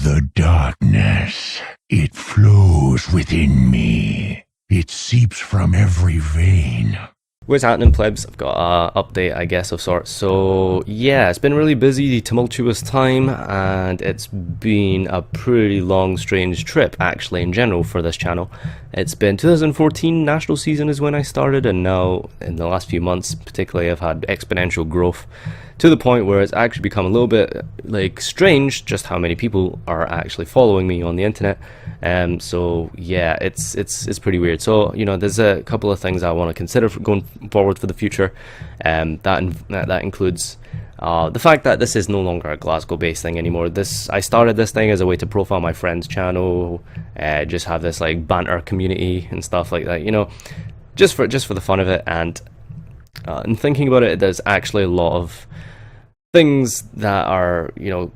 The darkness, it flows within me. It seeps from every vein. What's happening, plebs? I've got an update, I guess, of sorts. So, yeah, it's been a really busy, tumultuous time, and it's been a pretty long, strange trip, actually, in general, for this channel. It's been 2014, national season is when I started, and now, in the last few months, particularly, I've had exponential growth, to the point where it's actually become a little bit, like, strange just how many people are actually following me on the internet. So yeah, it's pretty weird. So, you know, there's a couple of things I want to consider for going forward for the future. That includes the fact that this is no longer a Glasgow-based thing anymore. I started this thing as a way to profile my friend's channel, just have this like banter community and stuff like that, you know, just for the fun of it. And thinking about it, there's actually a lot of things that are, you know,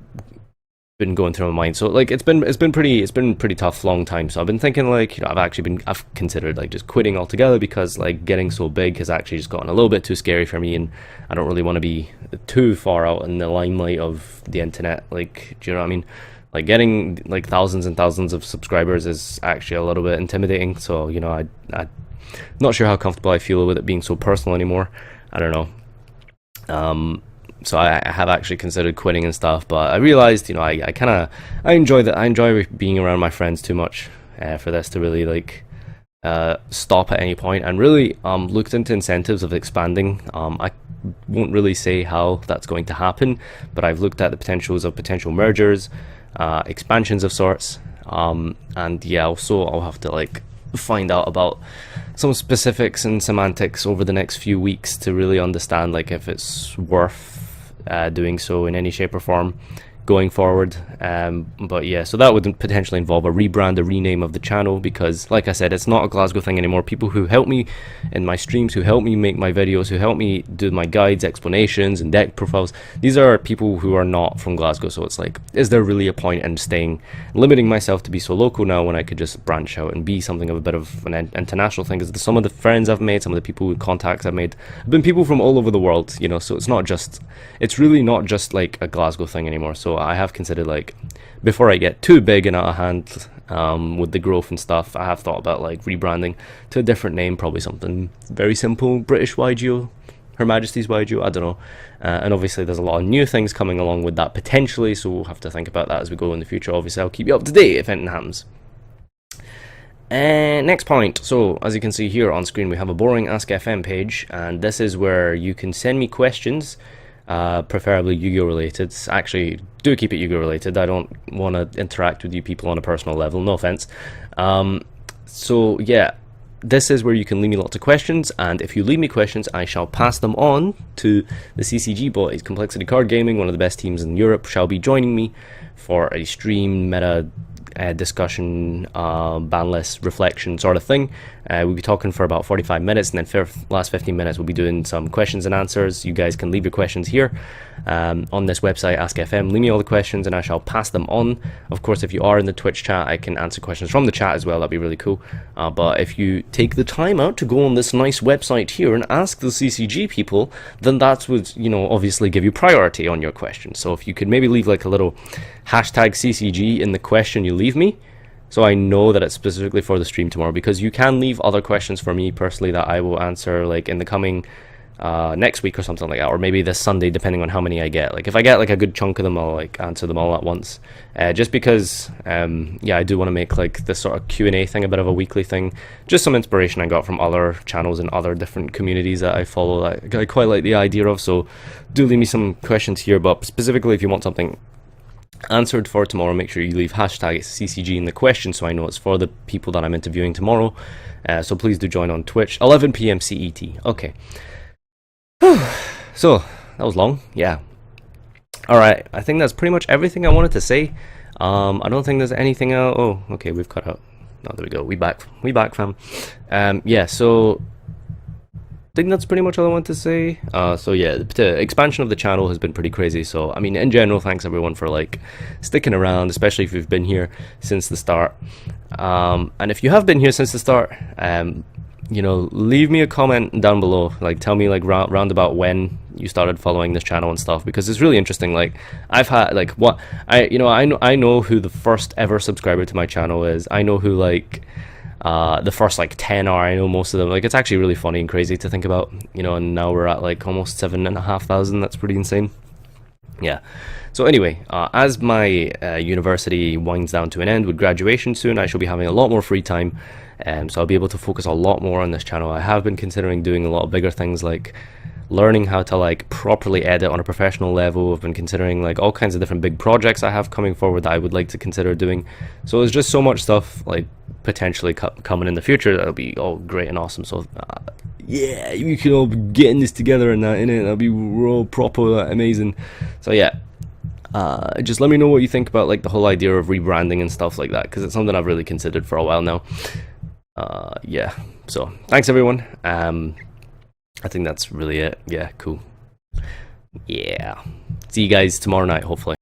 been going through my mind. So like it's been pretty tough, long time. So I've been thinking, like, you know, I've considered like just quitting altogether, because like getting so big has actually just gotten a little bit too scary for me, and I don't really want to be too far out in the limelight of the internet. Like, do you know what I mean? Like getting like thousands and thousands of subscribers is actually a little bit intimidating. So, you know, I'm not sure how comfortable I feel with it being so personal anymore. I don't know. So I have actually considered quitting and stuff, but I realized, you know, I enjoy being around my friends too much for this to really like stop at any point, and really looked into incentives of expanding. I won't really say how that's going to happen, but I've looked at the potentials of potential mergers, expansions of sorts, and yeah, also I'll have to like find out about some specifics and semantics over the next few weeks to really understand like if it's worth doing so in any shape or form going forward. But yeah, so that would potentially involve a rebrand, a rename of the channel, because like I said, it's not a Glasgow thing anymore. People who help me in my streams, who help me make my videos, who help me do my guides, explanations and deck profiles, these are people who are not from Glasgow. So it's like, is there really a point in limiting myself to be so local now, when I could just branch out and be something of a bit of an international thing? Because some of the friends I've made, some of the people, contacts I've made, have been people from all over the world, you know. So it's really not just like a Glasgow thing anymore. So I have considered, like, before I get too big and out of hand with the growth and stuff, I have thought about like rebranding to a different name, probably something very simple, British YGO, Her Majesty's YGO, I don't know. And obviously there's a lot of new things coming along with that potentially, so we'll have to think about that as we go in the future. Obviously I'll keep you up to date if anything happens. And next point, so as you can see here on screen, we have a boring Ask FM page, and this is where you can send me questions, preferably Yu-Gi-Oh related. Actually, do keep it Yu-Gi-Oh related. I don't want to interact with you people on a personal level, no offense. So yeah, this is where you can leave me lots of questions, and if you leave me questions, I shall pass them on to the CCG boys. Complexity Card Gaming, one of the best teams in Europe, shall be joining me for a stream meta discussion, ban list reflection sort of thing. We'll be talking for about 45 minutes, and then for the last 15 minutes we'll be doing some questions and answers. You guys can leave your questions here on this website, Ask FM. Leave me all the questions and I shall pass them on. Of course, if you are in the Twitch chat, I can answer questions from the chat as well. That'd be really cool. But if you take the time out to go on this nice website here and ask the CCG people, then that would, you know, obviously give you priority on your question. So if you could maybe leave like a little hashtag CCG in the question you leave me, so I know that it's specifically for the stream tomorrow, because you can leave other questions for me personally that I will answer like in the coming next week or something like that, or maybe this Sunday, depending on how many I get. Like if I get like a good chunk of them, I'll like answer them all at once, just because yeah, I do want to make like this sort of Q&A thing a bit of a weekly thing, just some inspiration I got from other channels and other different communities that I follow that I quite like the idea of. So do leave me some questions here, but specifically if you want something answered for tomorrow, make sure you leave hashtag CCG in the question, so I know it's for the people that I'm interviewing tomorrow. So please do join on Twitch, 11 PM CET. Okay. So that was long. Yeah. Alright, I think that's pretty much everything I wanted to say. I don't think there's anything else. Oh, okay, we've cut out. No, there we go. We back, fam. Yeah, so I think that's pretty much all I want to say. So yeah, the expansion of the channel has been pretty crazy. So I mean, in general, thanks everyone for like sticking around, especially if you've been here since the start. And if you have been here since the start, you know, leave me a comment down below. Like, tell me like round about when you started following this channel and stuff, because it's really interesting. Like, I've had like I know who the first ever subscriber to my channel is. I know who like the first like 10 are. I know most of them. Like, it's actually really funny and crazy to think about, you know. And now we're at like almost 7,500. That's pretty insane. Yeah. So anyway, as my university winds down to an end with graduation soon, I shall be having a lot more free time, so I'll be able to focus a lot more on this channel. I have been considering doing a lot of bigger things, like learning how to like properly edit on a professional level. I've been considering like all kinds of different big projects I have coming forward that I would like to consider doing. So there's just so much stuff like potentially coming in the future that'll be all great and awesome. So yeah, we can all be getting this together and that in it. That'll be real proper amazing. So yeah, just let me know what you think about like the whole idea of rebranding and stuff like that, because it's something I've really considered for a while now. Yeah, so thanks everyone. I think that's really it. Yeah, cool. Yeah, see you guys tomorrow night, hopefully.